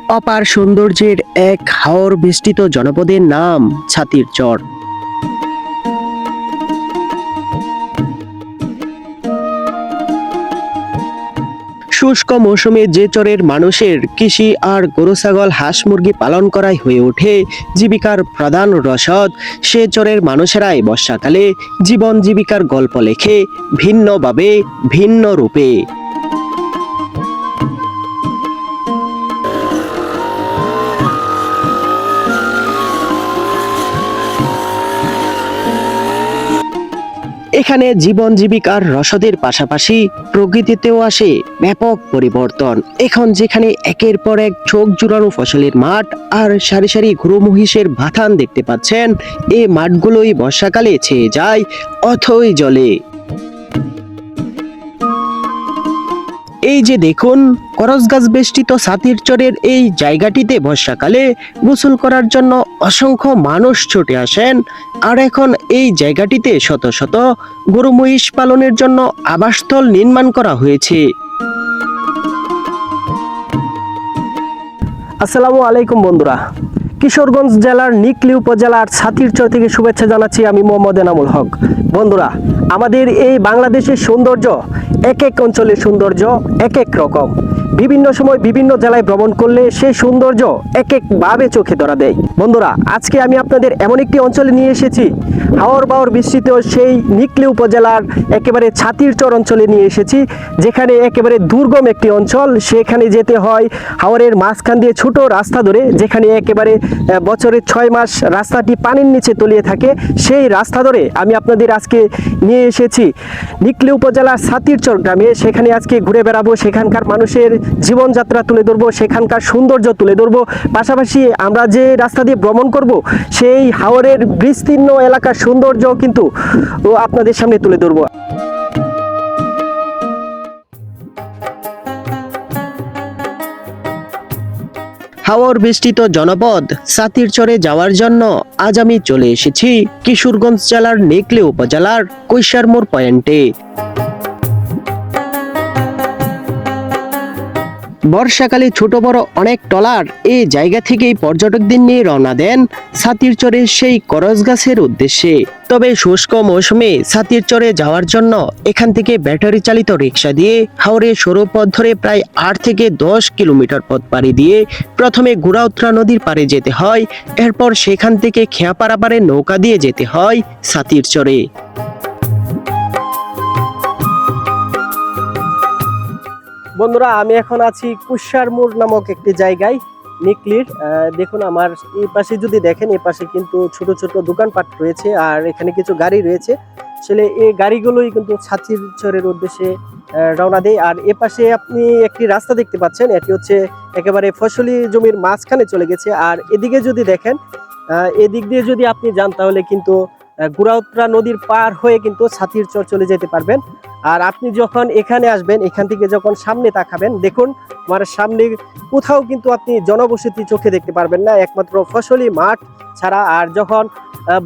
অপার সৌন্দর্যের এক হাওর বেষ্টিত জনপদের নাম ছাতির চর। শুষ্ক মৌসুমে যে চরের মানুষের কৃষি আর গরু ছাগল হাঁস মুরগি পালন করাই হয়ে ওঠে জীবিকার প্রধান রসদ, সে চরের মানুষেরাই বর্ষাকালে জীবন জীবিকার গল্প লেখে ভিন্নভাবে, ভিন্ন রূপে। এখানে জীবন জীবিকার রসদের পাশাপাশি প্রকৃতিতেও আসে ব্যাপক পরিবর্তন। এখন যেখানে একের পর এক চোখ জুড়ানো ফসলের মাঠ আর সারি সারি গরু মহিষের বাথান দেখতে পাচ্ছেন, এই মাঠগুলোই বর্ষাকালে ছেয়ে যায় অথই জলে। এই যে দেখুন, করজ গাছ বেষ্টিত ছাতির চরের এই জায়গাটিতে বর্ষাকালে গোসল করার জন্য অসংখ্য মানুষ ছুটে আসেন। আর এখন এই জায়গাটিতে শত শত গরু মহিষ পালনের জন্য আবাসস্থল নির্মাণ করা হয়েছে। আসসালামু আলাইকুম বন্ধুরা, কিশোরগঞ্জ জেলার নিকলী উপজেলার ছাতিরচর থেকে শুভেচ্ছা জানাচ্ছি আমি মোহাম্মদ এনামুল হক। বন্ধুরা, আমাদের এই বাংলাদেশের সৌন্দর্য, এক এক অঞ্চলের সৌন্দর্য এক এক রকম। বিভিন্ন সময় বিভিন্ন জেলায় ভ্রমণ করলে সেই সৌন্দর্য এক একভাবে চোখে ধরা দেয়। বন্ধুরা, আজকে আমি আপনাদের এমন একটি অঞ্চলে নিয়ে এসেছি, হাওর বাওর বিস্তৃত সেই নিকলী উপজেলার একেবারে ছাতিরচর অঞ্চলে নিয়ে এসেছি, যেখানে একেবারে দুর্গম একটি অঞ্চল। সেখানে যেতে হয় হাওরের মাঝখান দিয়ে ছোট রাস্তা ধরে, যেখানে একেবারে বছরের 6 মাস রাস্তাটি পানির নিচে তলিয়ে থাকে। সেই রাস্তা ধরে আমি আপনাদের আজকে নিয়ে এসেছি নিকলী উপজেলার ছাতিরচর গ্রামে। সেখানে আজকে ঘুরে বেড়াবো, সেখানকার মানুষের জীবনযাত্রা তুলে ধরবো, সেখানকার সৌন্দর্য তুলে ধরবো। পাশাপাশি আমরা যে রাস্তা দিয়ে ভ্রমণ করব, সেই হাওরের বিস্তীর্ণ এলাকার সৌন্দর্য কিন্তু আপনাদের সামনে তুলে ধরবো। হাওর বেষ্টিত জনপদ ছাতিরচরে যাওয়ার জন্য আজ আমি চলে এসেছি কিশোরগঞ্জ জেলার নিকলী উপজেলার কৈশারমোড় পয়েন্টে। বর্ষাকালে ছোট বড় অনেক ট্রলার এই জায়গা থেকেই পর্যটকদের নিয়ে রওনা দেন ছাতিরচরের সেই করজ গাছের উদ্দেশ্যে। তবে শুষ্ক মৌসুমে ছাতিরচরে যাওয়ার জন্য এখান থেকে ব্যাটারি চালিত রিক্সা দিয়ে হাওরে সরু পথ ধরে প্রায় 8 থেকে 10 কিলোমিটার পথ পাড়ি দিয়ে প্রথমে গুড়াউত্রা নদীর পাড়ে যেতে হয়। এরপর সেখান থেকে খেয়াপাড়া পাড়ে নৌকা দিয়ে যেতে হয় ছাতিরচরে। বন্ধুরা, আমি এখন আছি কৈশারমোড় নামক একটি জায়গায় নিকলীর। দেখুন, আমার এই পাশে যদি দেখেন, এই পাশে কিন্তু ছোট ছোট দোকানপাট রয়েছে আর এখানে কিছু গাড়ি রয়েছে। আসলে এই গাড়িগুলোই কিন্তু ছাতিরচরের উদ্দেশ্যে রওনা দেয়। আর এ পাশে আপনি একটি রাস্তা দেখতে পাচ্ছেন, এটি হচ্ছে একেবারে ফসলি জমির মাঝখানে চলে গেছে। আর এদিকে যদি দেখেন, এদিক দিয়ে যদি আপনি যান তাহলে কিন্তু গুড়াউত্রা নদীর পার হয়ে কিন্তু ছাতিরচর চলে যেতে পারবেন। আর আপনি যখন এখানে আসবেন, এখান থেকে যখন সামনে তাকাবেন, দেখুন আমার সামনে কোথাও কিন্তু আপনি জনবসতি চোখে দেখতে পারবেন না, একমাত্র ফসলি মাঠ ছাড়া। আর যখন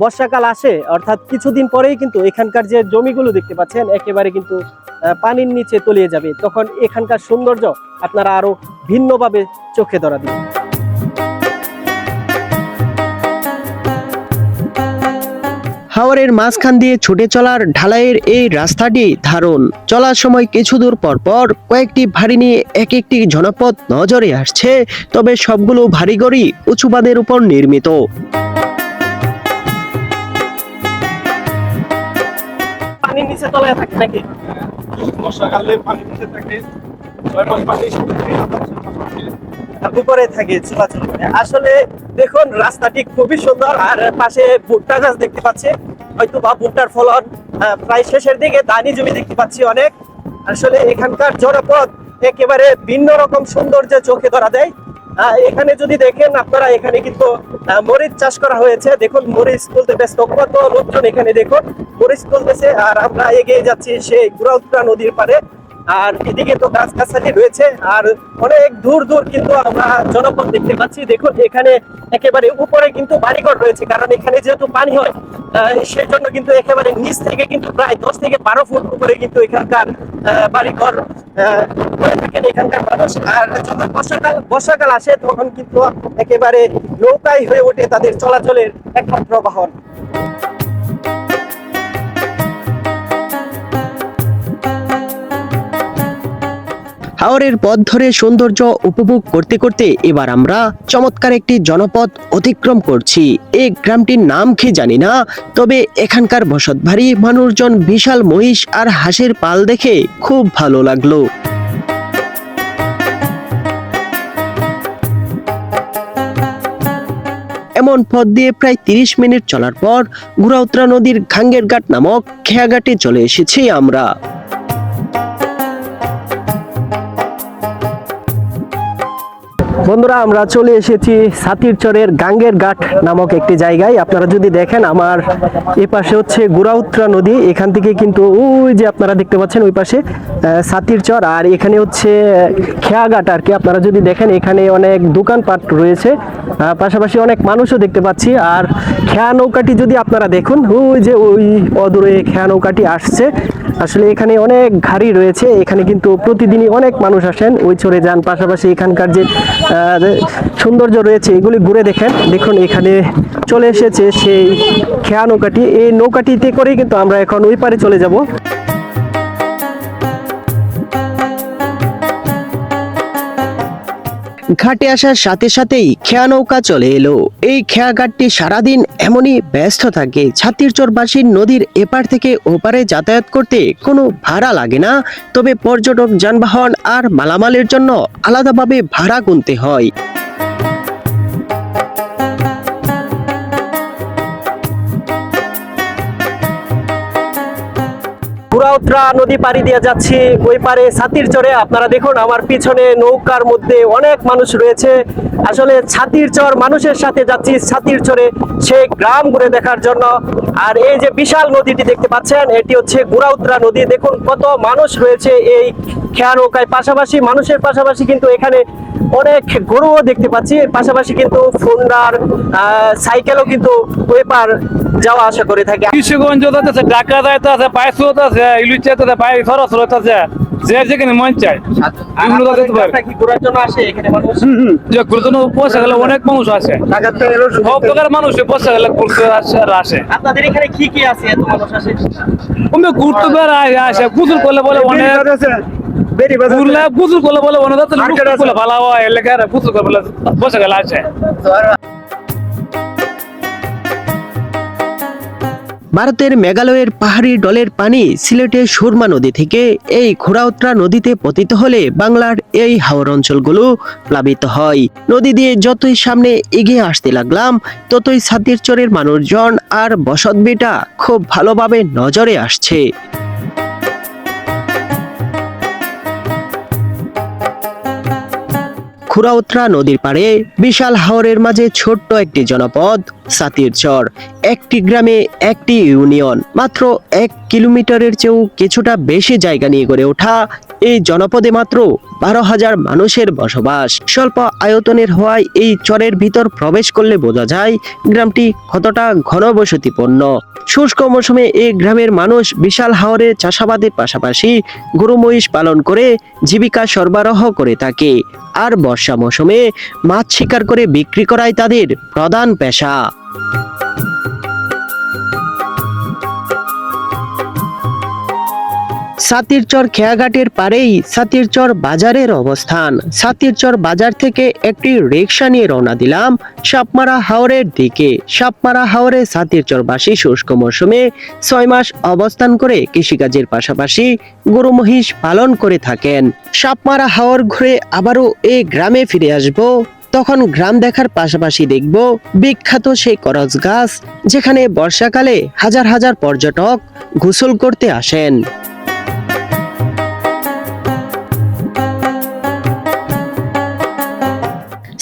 বর্ষাকাল আসে, অর্থাৎ কিছুদিন পরেই কিন্তু এখানকার যে জমিগুলো দেখতে পাচ্ছেন একেবারে কিন্তু পানির নিচে তলিয়ে যাবে। তখন এখানকার সৌন্দর্য আপনারা আরো ভিন্নভাবে চোখে ধরা দিবেন। হাওরের মাঝখান দিয়ে ছুটে চলার ঢালাইয়ের এই রাস্তাটি ধারণ। চলার সময় কিছু দূর পর পর কয়েকটি ভারী নিয়ে এক একটি জনপদ নজরে আসছে, তবে সবগুলো ভারী গাড়ি উঁচু বাঁধের উপর নির্মিত। পানির নিচে তলায় থাকে নাকি? বর্ষাকালে পানির নিচে থাকে, 6 মাস পানি উপরে থাকে, চলাচল করে। আসলে দেখুন, রাস্তাটি খুবই সুন্দর। আর পাশে ভুট্টা গাছ দেখতে পাচ্ছি, হয়তো বা ভুট্টার ফলন প্রায় শেষের দিকে। ধানি জমি দেখতে পাচ্ছি অনেক। আসলে এখানকার জনপদ একেবারে ভিন্ন রকম সৌন্দর্য চোখে ধরা দেয়। এখানে যদি দেখেন আপনারা, এখানে কিন্তু মরিচ চাষ করা হয়েছে। দেখুন, মরিচ তুলতে ব্যস্ত কত লোকজন, এখানে দেখুন মরিচ তুলতেছে। আর আমরা এগিয়ে যাচ্ছি সেই গুড়াউত্রা নদীর পাড়ে। আর এদিকে তো গাছগাছালি রয়েছে, আর অনেক দূর দূর কিন্তু আমরা জনপদ দেখতে পাচ্ছি। দেখুন এখানে একেবারে উপরে কিন্তু বাড়িঘর রয়েছে, কারণ এখানে যেহেতু পানি হয় সেই জন্য কিন্তু একেবারে নিচ থেকে কিন্তু প্রায় 10 থেকে 12 ফুট উপরে কিন্তু এখানকার বাড়িঘর করে থাকেন এখানকার মানুষ। আর যখন বর্ষাকাল আসে তখন কিন্তু একেবারে নৌকাই হয়ে ওঠে তাদের চলাচলের একমাত্র বাহন। হাওরের পথ ধরে সৌন্দর্য উপভোগ করতে করতে এবার আমরা চমৎকার একটি জনপদ অতিক্রম করছি। এই গ্রামটির নাম কি জানি না, তবে এখানকার বসতবাড়ি, মানুষজন, বিশাল মহিষ আর হাঁসের পাল দেখে খুব ভালো লাগলো। এমন পথ দিয়ে প্রায় 30 মিনিট চলার পর ঘুরাউতরা নদীর ঘাঙ্গের ঘাট নামক খেয়াঘাটে চলে এসেছি আমরা। বন্ধুরা, আমরা চলে এসেছি ছাতিরচরের গাঙ্গের ঘাট নামক একটি জায়গায়। আপনারা যদি দেখেন আমার এই পাশে হচ্ছে ঘুরাউতরা নদী, এখান থেকে কিন্তু ওই যে আপনারা দেখতে পাচ্ছেন ওই পাশে ছাতিরচর, আর এখানে হচ্ছে খেয়াঘাট আর কি। আপনারা যদি দেখেন এখানে অনেক দোকানপাট রয়েছে, পাশাপাশি অনেক মানুষও দেখতে পাচ্ছি। আর খেয়া নৌকাটি যদি আপনারা দেখুন, ওই যে ওই অদূরে খেয়া নৌকাটি আসছে। আসলে এখানে অনেক গাড়ি রয়েছে, এখানে কিন্তু প্রতিদিনই অনেক মানুষ আসেন, ওই চড়ে যান। পাশাপাশি এখানকার যে সৌন্দর্য রয়েছে এগুলি ঘুরে দেখেন। দেখুন এখানে চলে এসেছে সেই খেয়া নৌকাটি, এই নৌকাটিতে করেই কিন্তু আমরা এখন ওই পারে চলে যাব। ঘাটে আসার সাথে সাথেই খেয়া নৌকা চলে এলো। এই খেয়া ঘাটটি সারাদিন এমনই ব্যস্ত থাকে। ছাতিরচরবাসীর নদীর এপার থেকে ওপারে যাতায়াত করতে কোনো ভাড়া লাগে না, তবে পর্যটক, যানবাহন আর মালামালের জন্য আলাদাভাবে ভাড়া গুনতে হয়। ঘুরাউতরা নদী পাড়ি দিয়ে যাচ্ছি ওই পারে ছাতিরচরে। আপনারা দেখুন আমার পিছনে নৌকার মধ্যে অনেক মানুষ রয়েছে। আসলে ছাতিরচর মানুষের সাথে যাচ্ছি ছাতিরচরে সেই গ্রাম ঘুরে দেখার জন্য। আর এই যে বিশাল নদীটি দেখতে পাচ্ছেন, এটি হচ্ছে ঘুরাউতরা নদী। দেখুন কত মানুষ রয়েছে এই খেয়া নৌকায়। পাশাপাশি মানুষের পাশাপাশি কিন্তু এখানে অনেক গরুও দেখতে পাচ্ছি, পাশাপাশি কিন্তু ফোন্ডার সাইকেলও কিন্তু ওই পার যাওয়া আসা করে থাকে। কিশোরগঞ্জ আছে, ঢাকা যাইতে আছে, পায়সুত আছে, ইলুচাতে আছে, পায় সরস্বত আছে, যে যেখানে মন চায় এগুলো যেতে পারে। কি ঘোরার জন্য আসে এখানে মানুষ? যে ঘুরতে জন্য পয়সা গেলে অনেক মানুষ আসে, সব প্রকার মানুষ পয়সা গেলে ঘুরতে আসে। আপনাদের এখানে কি কি আছে এত মানুষ আসে? তুমি ঘুরতে বেড়ায় আসে, গুজুর করলে বলে অনেক গুজুর করলে বলে অনেক ভালো হয় এলাকার, গুজুর করে বলে পয়সা গেলে আসে। ভারতের মেঘালয়ের পাহাড়ি ডলের পানি সিলেটের সুরমা নদী থেকে এই ঘোরাউতরা নদীতে পতিত হলে বাংলার এই হাওর অঞ্চলগুলো প্লাবিত হয়। নদী দিয়ে যতই সামনে এগিয়ে আসতে লাগলাম, ততই ছাতিরচরের মানুষজন আর বসতভিটা খুব ভালোভাবে নজরে আসছে। ঘুরাউতরা নদীর পাড়ে বিশাল হাওরের মাঝে ছোট্ট একটি জনপদ ছাতিরচর। একটি গ্রামে একটি ইউনিয়ন, মাত্র 1 কিলোমিটারের চেয়েও কিছুটা বেশি জায়গা নিয়ে গড়ে ওঠা এই জনপদে মাত্র 12,000 মানুষের বসবাস। স্বল্প আয়তনের হওয়ায় এই চরের ভিতর প্রবেশ করলে বোঝা যায় গ্রামটি কতটা ঘনবসতিপূর্ণ। শুষ্ক মৌসুমে এই গ্রামের মানুষ বিশাল হাওরে চাষাবাদের পাশাপাশি গরু মহিষ পালন করে জীবিকা সরবরাহ করে থাকে, আর বর্ষা মৌসুমে মাছ শিকার করে বিক্রি করাই তাদের প্রধান পেশা। ছাতিরচর খেয়াঘাটের পারেই ছাতিরচর বাজারের অবস্থান। ছাতিরচর বাজার থেকে একটি রিকশা নিয়ে রওনা দিলাম সাপমারা হাওরের দিকে। সাপমারা হাওরে ছাতিরচরবাসী শুষ্ক মৌসুমে 6 মাস অবস্থান করে কৃষিকাজের পাশাপাশি গরু মহিষ পালন করে থাকেন। সাপমারা হাওর ঘুরে আবারও এই গ্রামে ফিরে আসব, তখন গ্রাম দেখার পাশাপাশি দেখব বিখ্যাত সেই করজ গাছ, যেখানে বর্ষাকালে হাজার হাজার পর্যটক গোসল করতে আসেন।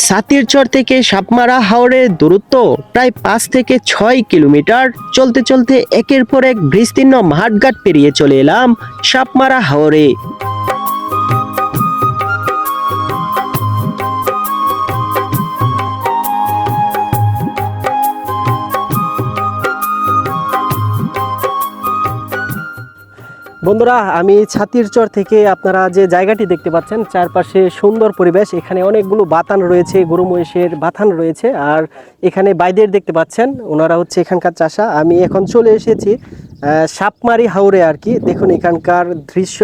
ছাতিরচর থেকে সাপমারা হাওরের দূরত্ব প্রায় 5 থেকে 6 কিলোমিটার। চলতে চলতে একের পর এক বিস্তীর্ণ মাঠঘাট পেরিয়ে চলে এলাম সাপমারা হাওরে। বন্ধুরা, আমি ছাতির চর থেকে আপনারা যে জায়গাটি দেখতে পাচ্ছেন, চারপাশে সুন্দর পরিবেশ। এখানে অনেকগুলো বাতান রয়েছে, গরু মহিষের বাথান রয়েছে। আর এখানে বাইদের দেখতে পাচ্ছেন, ওনারা হচ্ছে এখানকার চাষা। আমি এখন চলে এসেছি সাপমারি হাওরে আর কি। দেখুন এখানকার দৃশ্য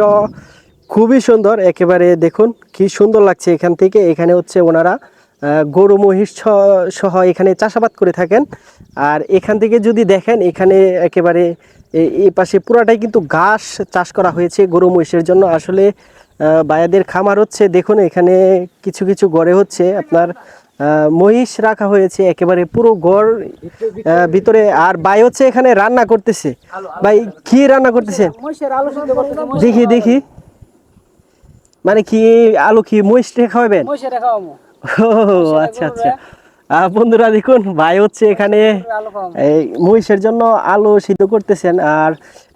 খুবই সুন্দর, একেবারে দেখুন কি সুন্দর লাগছে এখান থেকে। এখানে হচ্ছে ওনারা গরু মহিষ সহ এখানে চাষাবাদ করে থাকেন। আর এখান থেকে যদি দেখেন, এখানে একেবারে এই পাশে পুরাটাই কিন্তু ঘাস চাষ করা হয়েছে গরু মহিষের জন্য। আসলে বায়াদের খামার হচ্ছে, দেখুন এখানে কিছু কিছু গড়ে হচ্ছে আপনার মহিষ রাখা হয়েছে, একেবারে পুরো গড় ভিতরে। আর ভাই হচ্ছে এখানে রান্না করতেছে। ভাই কি রান্না করতেছেন? দেখি দেখি, মানে কি আলু কি মহিষে খাওয়াবেন? ও আচ্ছা আচ্ছা। বন্ধুরা দেখুন, ভাই হচ্ছে এখানে এই মহিষের জন্য আলু সিদ্ধ করতেছেন। আর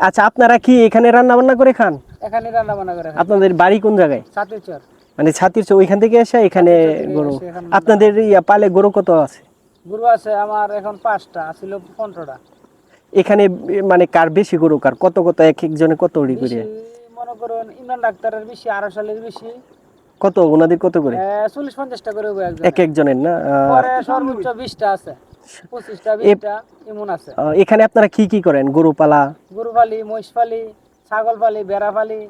আচ্ছা, আপনারা কি এখানে রান্না বান্না করে খান? এখানে রান্না বান্না করে খাই। আপনাদের বাড়ি কোন জায়গায়? ছাতির চর। মানে ছাতির চর, ওইখান থেকে এসে এখানে গরু। আপনাদের পালে গরু কত আছে? গরু আছে আমার এখন 5টা, ছিল 15টা। এখানে মানে কার বেশি গরু, কার কত কত, এক একজনে কত করে? মনে করুন ইমরান ডাক্তারের বেশি, 12 সালের বেশি। কত ওনাদের কত করে? 40-50টা করে হবে একজন। এক একজনের না? পরে সর্বোচ্চ 20টা আছে, 25টা 20টা এমন আছে। এখানে আপনারা কি কি করেন? গরু পালা? গরু পালি, মহিষ পালি, ছাগল পালি, বেড়া পালি,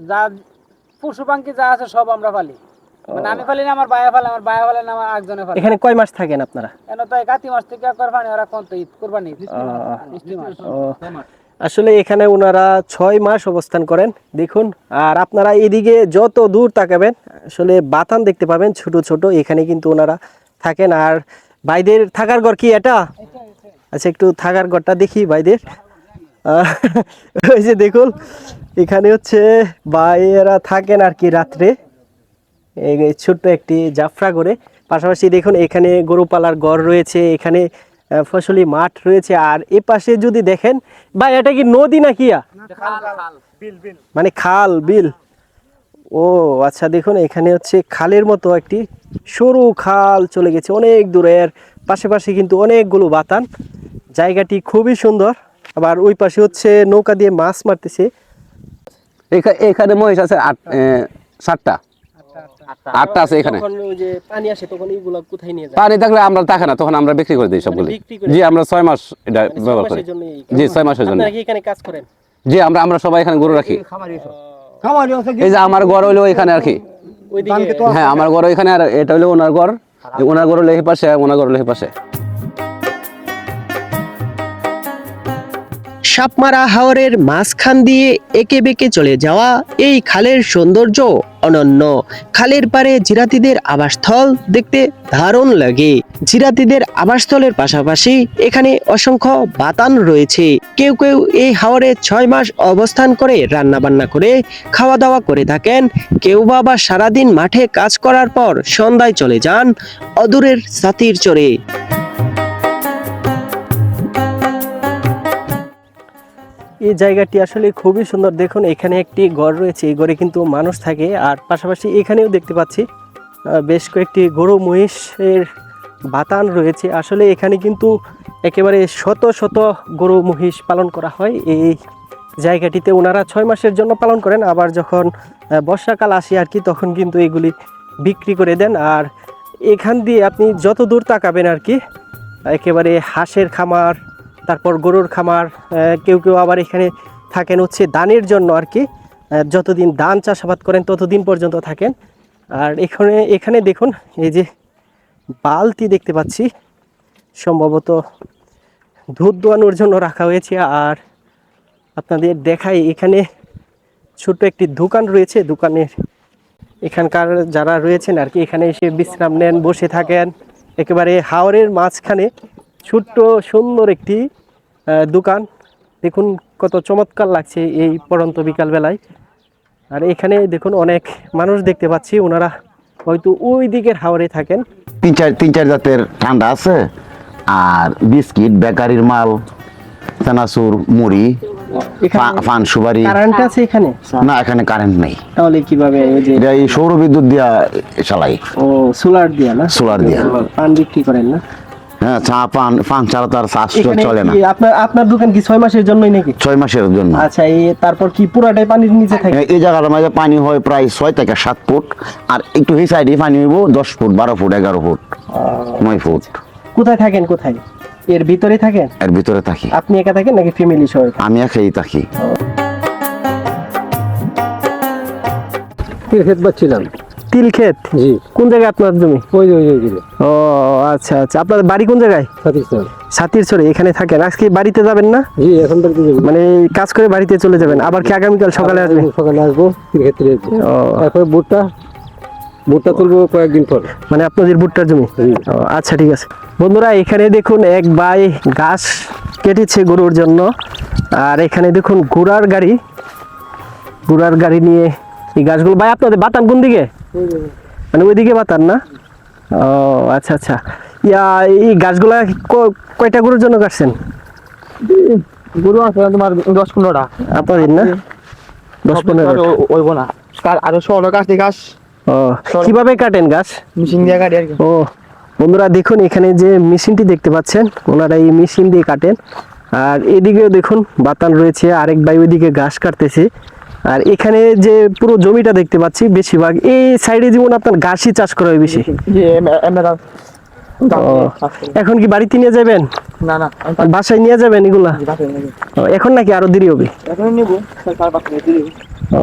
যা পশু পাখি যা আছে সব আমরা পালি। মানে আমি পালি না, আমার বায়া পালে, আমার বায়া পালে না, আমার একজনে পালে। এখানে কয় মাস থাকেন আপনারা? এনে তাই কাতি মাস থেকে কোরবানি, ওরা কোন তো ঈদ কোরবানি মিষ্টি মাস। আসলে এখানে ওনারা 6 মাস অবস্থান করেন দেখুন। আর আপনারা এদিকে যত দূর তাকাবেন আসলে বাতান দেখতে পাবেন ছোট ছোট, এখানে কিন্তু ওনারা থাকেন। আর ভাইদের থাকার ঘর কি এটা? আচ্ছা, একটু থাকার ঘরটা দেখি ভাইদের। ওই যে দেখুন, এখানে হচ্ছে ভাইয়েরা থাকেন আর কি রাত্রে, এই ছোট্ট একটি জাফরা করে। পাশাপাশি দেখুন এখানে গরু পালার ঘর রয়েছে, এখানে ফসলি মাঠ রয়েছে। আর এ পাশে যদি দেখেন, ভাই এটা কি নদী নাকি? মানে খাল বিল? ও আচ্ছা, দেখুন এখানে হচ্ছে খালের মতো একটি সরু খাল চলে গেছে অনেক দূরের। পাশাপাশি কিন্তু অনেকগুলো বাতান, জায়গাটি খুবই সুন্দর। আবার ওই পাশে হচ্ছে নৌকা দিয়ে মাছ মারতেছে। এখানে মহিষ আছে 7টা, 8টা আছে এখানে। যখন ওই যে পানি আসে তখন এইগুলো কোথায় নিয়ে যায়? পানি থাকলে আমরা থাকে না, তখন আমরা বিক্রি করে দিই সবগুলো। বিক্রি করে? জি, আমরা 6 মাস এটা মানে 6 ব্যবহার করি। মাসের জন্য জি, 6 মাসের জন্য। আপনারা কি এখানে কাজ করেন? জি, আমরা সবাই এখানে গরু রাখি। এই যে আমার ঘর হইলো এখানে আর কি। ওইদিকে হ্যাঁ, আমার ঘর এখানে, আর এটা হলো ওনার ঘর। ওনার ঘর হলো এই পাশে, ওনার ঘর হলো এই পাশে। সাপমারা হাওরের মাঝখান দিয়ে একে বেঁকে চলে যাওয়া এই খালের সৌন্দর্য অনন্য। খালের পারে জিরাতিদের আবাসস্থল দেখতে দারুণ লাগে। জিরাতিদের আবাসস্থলের পাশাপাশি এখানে অসংখ্য বাতান রয়েছে। কেউ কেউ এই হাওরে 6 মাস অবস্থান করে রান্না বান্না করে খাওয়া দাওয়া করে থাকেন। কেউ বা আবার সারাদিন মাঠে কাজ করার পর সন্ধ্যায় চলে যান অদূরের ছাতির চরে। এই জায়গাটি আসলে খুবই সুন্দর। দেখুন এখানে একটি ঘর রয়েছে, এই ঘরে কিন্তু মানুষ থাকে। আর পাশাপাশি এখানেও দেখতে পাচ্ছি বেশ কয়েকটি গরু মহিষের বাতান রয়েছে। আসলে এখানে কিন্তু একেবারে শত শত গরু মহিষ পালন করা হয় এই জায়গাটিতে। ওনারা 6 মাসের জন্য পালন করেন, আবার যখন বর্ষাকাল আসে আর কি, তখন কিন্তু এগুলি বিক্রি করে দেন। আর এখান দিয়ে আপনি যত দূর তাকাবেন আর কি, একেবারে হাঁসের খামার, তারপর গরুর খামার। কেউ কেউ আবার এখানে থাকেন হচ্ছে দানের জন্য আর কি, যতদিন ধান চাষাবাদ করেন ততদিন পর্যন্ত থাকেন। আর এখানে দেখুন এই যে বালতি দেখতে পাচ্ছি, সম্ভবত দুধ দোয়ানোর জন্য রাখা হয়েছে। আর আপনাদের দেখাই, এখানে ছোট্ট একটি দোকান রয়েছে। দোকানের এখানকার যারা রয়েছেন আর কি, এখানে এসে বিশ্রাম নেন, বসে থাকেন। একেবারে হাওরের মাঝখানে ছোট্ট সুন্দর একটি দোকান। দেখুন কত চমৎকার লাগছে এই পড়ন্ত বিকালবেলায়। আর এখানে দেখুন অনেক মানুষ দেখতে পাচ্ছি, ওনারা হয়তো ওই দিকের হাওরে থাকেন। তিন চার জাতের ঠান্ডা আছে, আর বিস্কিট, বেকারির মাল, চানাচুর, মুড়ি, পান সুপারি। কারেন্ট আছে এখানে? না, এখানে কারেন্ট নেই। তাহলে কিভাবে? ওই যে এটা এই সৌর বিদ্যুৎ দিয়া চালাই। ও সোলার দিয়া না? সোলার দিয়া। পান বিক্রি করেন না? হ্যাঁ, চা পান ছাড়া তার চাষ এখানে চলে না। কি আপনার দোকান কি 6 মাসের জন্যই নাকি? 6 মাসের জন্য। আচ্ছা, তারপর কি পুরাটাই পানির নিচে থাকে? এই জায়গাটার মাঝে পানি হয় প্রায় 6 থেকে 7 ফুট, আর একটু এই সাইডে পানি হইব 10 ফুট, 12 ফুট, 11 ফুট, 9 ফুট। কোথায় থাকেন, কোথায়? এর ভিতরে থাকেন? এর ভিতরে থাকি। আপনি একা থাকেন নাকি ফ্যামিলি সহ? আমি একাই থাকি। তিল ক্ষেত? জি। কোন জায়গায় আপনার জমি? ওই ও আচ্ছা আচ্ছা, আপনার বাড়ি কোন জায়গায়? সাতিরচরে। এখানে থাকেন। আজকে বাড়িতে যাবেন না? জি, এখন তো মানে কাজ করে বাড়িতে চলে যাবেন, আবার কি আগামীকাল সকালে আসবেন? সকালে আসবো ক্ষেত্রে। ও, তারপরে ভুট্টা তুলবো কয়েকদিন পর। মানে আপনাদের ভুট্টার জমি? ও, আচ্ছা ঠিক আছে। বন্ধুরা, এখানে দেখুন এক ভাই ঘাস কেটেছে গরুর জন্য, আর এখানে দেখুন ঘোড়ার গাড়ি নিয়ে এই গাছগুলো। ভাই, আপনাদের বাতান কোন দিকে? মানে ওইদিকে বাতান না? ও আচ্ছা আচ্ছা। এই গাছগুলা কয়টা গরুর জন্য কাটছেন? গরু আছে তোমার 10-15টা। আপনাদের না? 10-15? ওইব না, আরো 16 ঘাস। ও, কিভাবে কাটেন গাছ? মেশিন দিয়ে কাটি আর কি। ও বন্ধুরা, দেখুন এখানে যে মেশিনটি দেখতে পাচ্ছেন, ওনারা এই মেশিন দিয়ে কাটেন। আর এদিকেও দেখুন বাতান রয়েছে, আরেক ভাই ওইদিকে ঘাস কাটতেছে। আর এখানে যে পুরো জমিটা দেখতে পাচ্ছি, বেশিরভাগ এই সাইডে যেমন আপনার ঘাসই চাষ করা হয় বেশি। ও, এখন কি বাড়িতে নিয়ে যাবেন? না না, বাসায় নিয়ে যাবেন এগুলা? ও, এখন নাকি আরো দেরি হবে? এখন নিব 4-5 মিনিট। ও,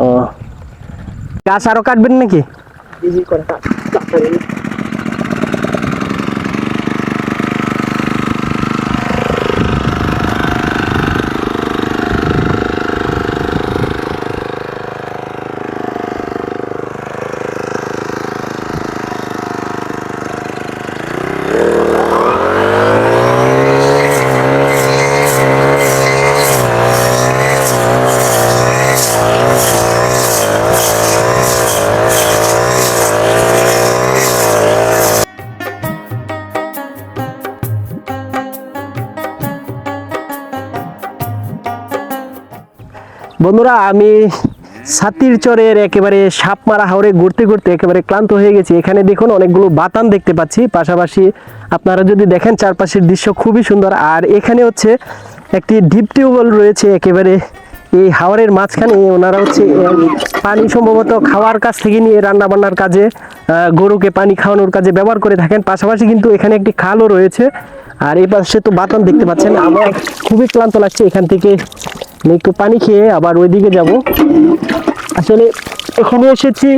গাছ আরো কাটবেন নাকি? বন্ধুরা, আমি সাতিরচরের একেবারে সাপমারা হাওরে ঘুরতে ঘুরতে একেবারে ক্লান্ত হয়ে গেছি। এখানে দেখুন অনেকগুলো বাতান দেখতে পাচ্ছি, পাশাপাশি আপনারা যদি দেখেন চারপাশের দৃশ্য খুবই সুন্দর। আর এখানে হচ্ছে একটি ডিপ টিউবওয়েল রয়েছে একেবারে এই হাওরের মাঝখানে। ওনারা হচ্ছে পানি সম্ভবত খাওয়ার কাছ থেকে নিয়ে রান্না বান্নার কাজে, গরুকে পানি খাওয়ানোর কাজে ব্যবহার করে থাকেন। পাশাপাশি কিন্তু এখানে একটি খালও রয়েছে। আর এই পাশে তো বাতান দেখতে পাচ্ছেন। আমার খুবই ক্লান্ত লাগছে, এখান থেকে আমি একটু পানি খেয়ে আবার ওইদিকে যাব। আসলে এখানে এসেছি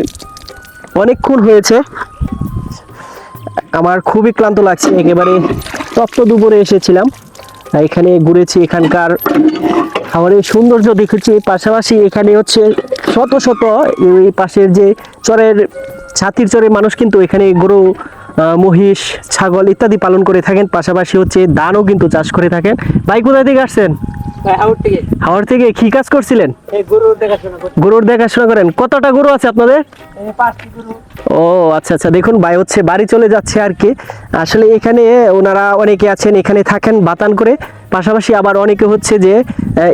অনেকক্ষণ হয়েছে, আমার খুবই ক্লান্ত লাগছে। একেবারে তপ্ত দুপুরে এসেছিলাম, এখানে ঘুরেছি, এখানকার হাওরের সৌন্দর্য দেখেছি। পাশাপাশি এখানে হচ্ছে শত শত এই পাশের যে চরের ছাতির চরের মানুষ কিন্তু এখানে গরু, মহিষ, ছাগল ইত্যাদি পালন করে থাকেন। পাশাপাশি হচ্ছে ধানও কিন্তু চাষ করে থাকেন। ভাই, কোথায় থেকে আসছেন? হাওড় থেকে। কি কাজ করছিলেন? গরুর দেখাশোনা করেন। কতটা গরু আছে আপনাদের? ও আচ্ছা আচ্ছা। দেখুন ভাই হচ্ছে বাড়ি চলে যাচ্ছে আর কি। আসলে এখানে ওনারা অনেকে আছেন, এখানে থাকেন বাতান করে। পাশাপাশি আবার অনেকে হচ্ছে যে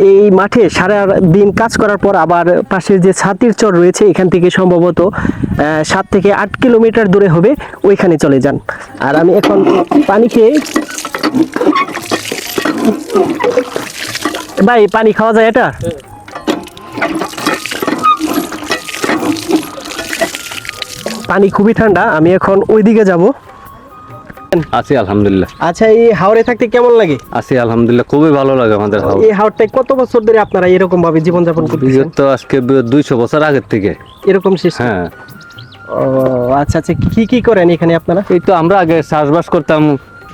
এই মাঠে সারা দিন কাজ করার পর আবার পাশের যে ছাতির চর রয়েছে, এখান থেকে সম্ভবত 7 থেকে 8 কিলোমিটার দূরে হবে, ওইখানে চলে যান। আর আমি এখন পানি খেয়ে, ভাই পানি খাওয়া যায় এটা? পানি খুবই ঠান্ডা, আমি এখন ওইদিকে যাব। আছি আলহামদুলিল্লাহ। আচ্ছা, এই হাওরে থাকতে কেমন লাগে? আছি আলহামদুলিল্লাহ, খুবই ভালো লাগে আমাদের হাওর। এই হাওরটায় কত বছর ধরে আপনারা এরকম ভাবে জীবনযাপন করতেছেন? বিগত আজকে 200 বছর আগের থেকে। এরকম সিস্টেম? হ্যাঁ। ও আচ্ছা আচ্ছা। কি করেন এখানে আপনারা? এই তো আমরা আগে চাষবাস করতাম,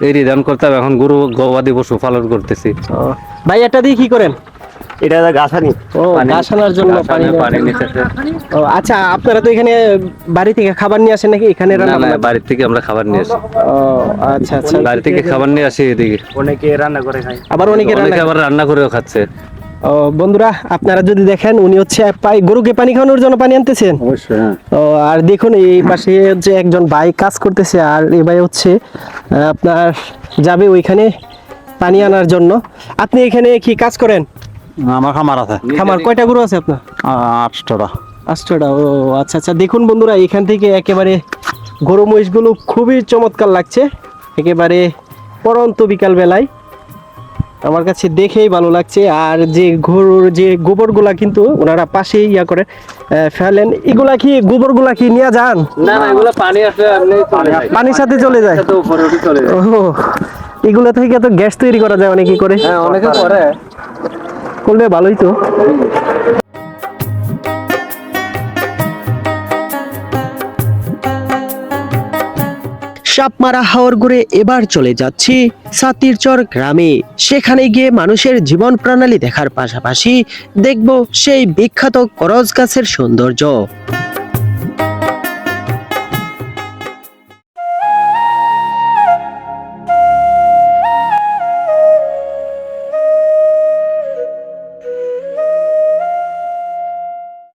এই ধান করতাম, এখন গরু গবাদি পশু পালন করতেছি। ও ভাই, এটা দিয়ে কি করেন? এটা গাছ আনি। ও, ঘাস আনার জন্য পানি নিতেছে। ও আচ্ছা, আপনারা তো এখানে বাড়ি থেকে খাবার নিয়ে আসেন নাকি এখানে না রান্না? না, বাড়ি থেকে আমরা খাবার নিয়ে আসি। ও আচ্ছা আচ্ছা। বাড়ি থেকে খাবার নিয়ে আসি এদিকে। অনেকে রান্না করে খায়, আবার অনেকে অনেকে আবার রান্না করেও খাচ্ছে। ও বন্ধুরা, আপনারা যদি দেখেন উনি হচ্ছে গরুকে পানি খাওয়ানোর জন্য পানি আনতেছেন। অবশ্যই। হ্যাঁ। ও আর দেখুন এই পাশে যে একজন ভাই কাজ করতেছে, আর এই ভাই হচ্ছে আপনার যাবে ওইখানে পানি আনার জন্য। আপনি এখানে কি কাজ করেন? আমার খামার আছে। খামার কয়টা গরু আছে আপনার? 8টা। 8টা। ও আচ্ছা আচ্ছা। দেখুন বন্ধুরা, এখান থেকে একেবারে গরু মহিষগুলো খুবই চমৎকার লাগছে। একেবারে পরন্ত বিকাল বেলায় আমার কাছে দেখেই ভালো লাগছে। আর যে গরুর যে গোবরগুলা কিন্তু ওনারা পাশেই ইয়া করে ফেলেন, এগুলা কি গোবরগুলা কি নিয়ে যান? না না, এগুলো পানি আছে, পানির সাথে চলে যায়। উপরে উঠে চলে যায়। ও, এগুলা থেকে তো গ্যাস তৈরি করা যায় অনেকে করে। হ্যাঁ, অনেকে করে। করলে ভালোই তো। সাপমারা হাওর ঘুরে এবার চলে যাচ্ছি ছাতিরচর গ্রামে। সেখানে গিয়ে মানুষের জীবন প্রণালী দেখার পাশাপাশি দেখব সেই বিখ্যাত করজ গাছের সৌন্দর্য।